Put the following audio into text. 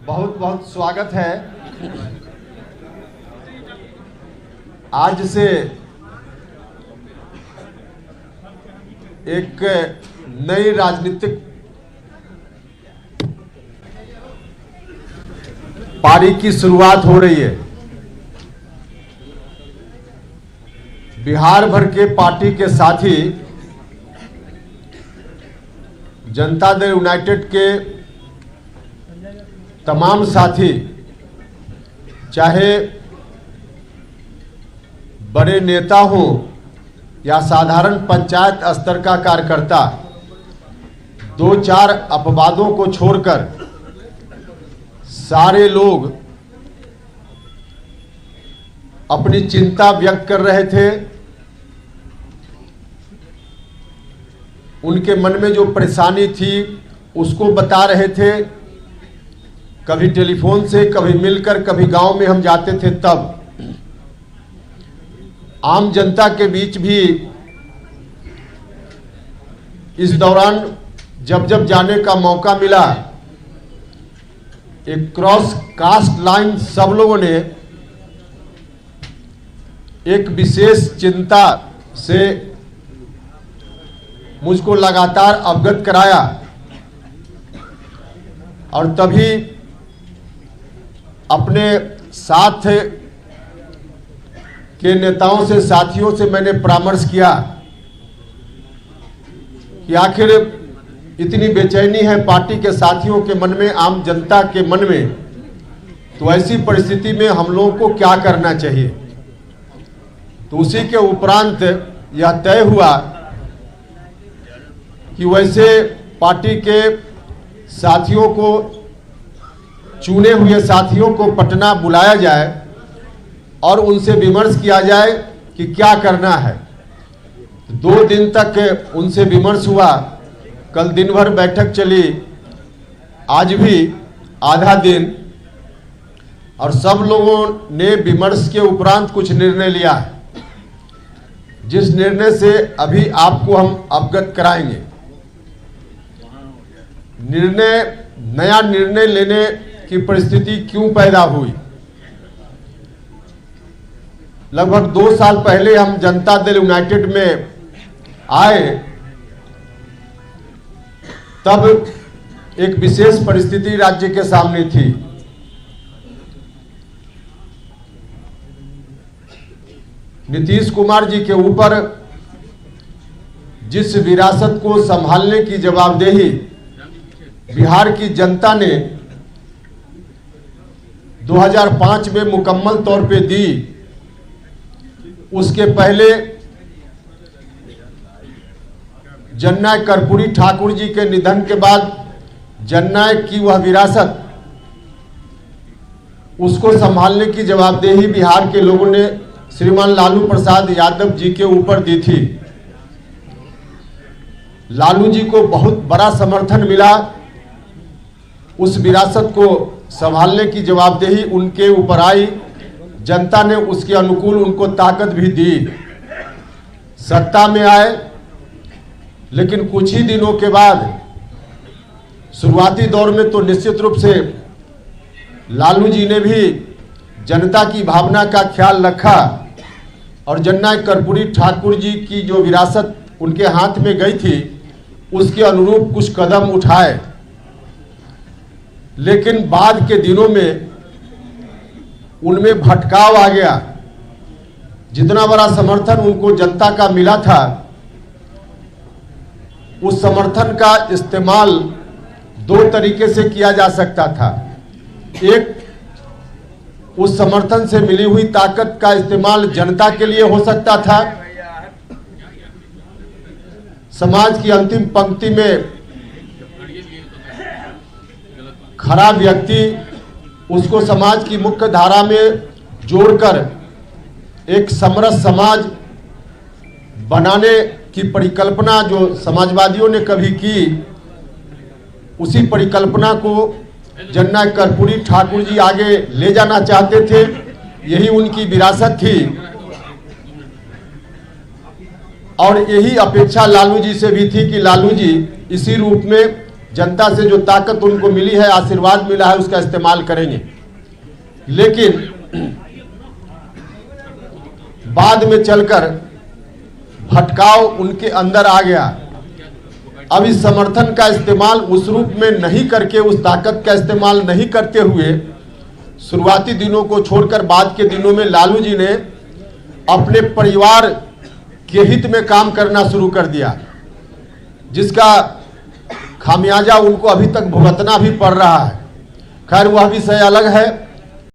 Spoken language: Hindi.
बहुत बहुत स्वागत है। आज से एक नई राजनीतिक पारी की शुरुआत हो रही है। बिहार भर के पार्टी के साथी जनता दल यूनाइटेड के तमाम साथी, चाहे बड़े नेता हो या साधारण पंचायत स्तर का कार्यकर्ता, दो चार अपवादों को छोड़कर सारे लोग अपनी चिंता व्यक्त कर रहे थे। उनके मन में जो परेशानी थी उसको बता रहे थे, कभी टेलीफोन से, कभी मिलकर, कभी गांव में हम जाते थे। तब आम जनता के बीच भी इस दौरान जब जब जाने का मौका मिला, एक क्रॉस कास्ट लाइन सब लोगों ने एक विशेष चिंता से मुझको लगातार अवगत कराया। और तभी अपने साथ के नेताओं से, साथियों से मैंने परामर्श किया कि आखिर इतनी बेचैनी है पार्टी के साथियों के मन में, आम जनता के मन में, तो ऐसी परिस्थिति में हम लोगों को क्या करना चाहिए। तो उसी के उपरांत यह तय हुआ कि वैसे पार्टी के साथियों को, चुने हुए साथियों को पटना बुलाया जाए और उनसे विमर्श किया जाए कि क्या करना है। 2 दिन तक उनसे विमर्श हुआ। कल दिन भर बैठक चली, आज भी आधा दिन, और सब लोगों ने विमर्श के उपरांत कुछ निर्णय लिया है, जिस निर्णय से अभी आपको हम अवगत कराएंगे। नया निर्णय लेने की परिस्थिति क्यों पैदा हुई। लगभग 2 साल पहले हम जनता दल यूनाइटेड में आए, तब एक विशेष परिस्थिति राज्य के सामने थी। नीतीश कुमार जी के ऊपर जिस विरासत को संभालने की जवाबदेही बिहार की जनता ने 2005 में मुकम्मल तौर पे दी, उसके पहले जननायक कर्पूरी ठाकुर जी के निधन के बाद जननायक की वह विरासत, उसको संभालने की जवाबदेही बिहार के लोगों ने श्रीमान लालू प्रसाद यादव जी के ऊपर दी थी। लालू जी को बहुत बड़ा समर्थन मिला। उस विरासत को संभालने की जवाबदेही उनके ऊपर आई। जनता ने उसके अनुकूल उनको ताकत भी दी, सत्ता में आए। लेकिन कुछ ही दिनों के बाद, शुरुआती दौर में तो निश्चित रूप से लालू जी ने भी जनता की भावना का ख्याल रखा और जननायक कर्पूरी ठाकुर जी की जो विरासत उनके हाथ में गई थी, उसके अनुरूप कुछ कदम उठाए। लेकिन बाद के दिनों में उनमें भटकाव आ गया। जितना बड़ा समर्थन उनको जनता का मिला था, उस समर्थन का इस्तेमाल 2 तरीके से किया जा सकता था। एक, उस समर्थन से मिली हुई ताकत का इस्तेमाल जनता के लिए हो सकता था। समाज की अंतिम पंक्ति में खड़ा व्यक्ति, उसको समाज की मुख्य धारा में जोड़कर एक समरस समाज बनाने की परिकल्पना जो समाजवादियों ने कभी की, उसी परिकल्पना को जननायक कर्पूरी ठाकुर जी आगे ले जाना चाहते थे। यही उनकी विरासत थी और यही अपेक्षा लालू जी से भी थी कि लालू जी इसी रूप में जनता से जो ताकत उनको मिली है, आशीर्वाद मिला है, उसका इस्तेमाल करेंगे। लेकिन बाद में चलकर भटकाव उनके अंदर आ गया। अब इस समर्थन का इस्तेमाल उस रूप में नहीं करके, उस ताकत का इस्तेमाल नहीं करते हुए, शुरुआती दिनों को छोड़कर बाद के दिनों में लालू जी ने अपने परिवार के हित में काम करना शुरू कर दिया, जिसका खामियाजा उनको अभी तक भुगतना भी पड़ रहा है। खैर, वह विषय अलग है।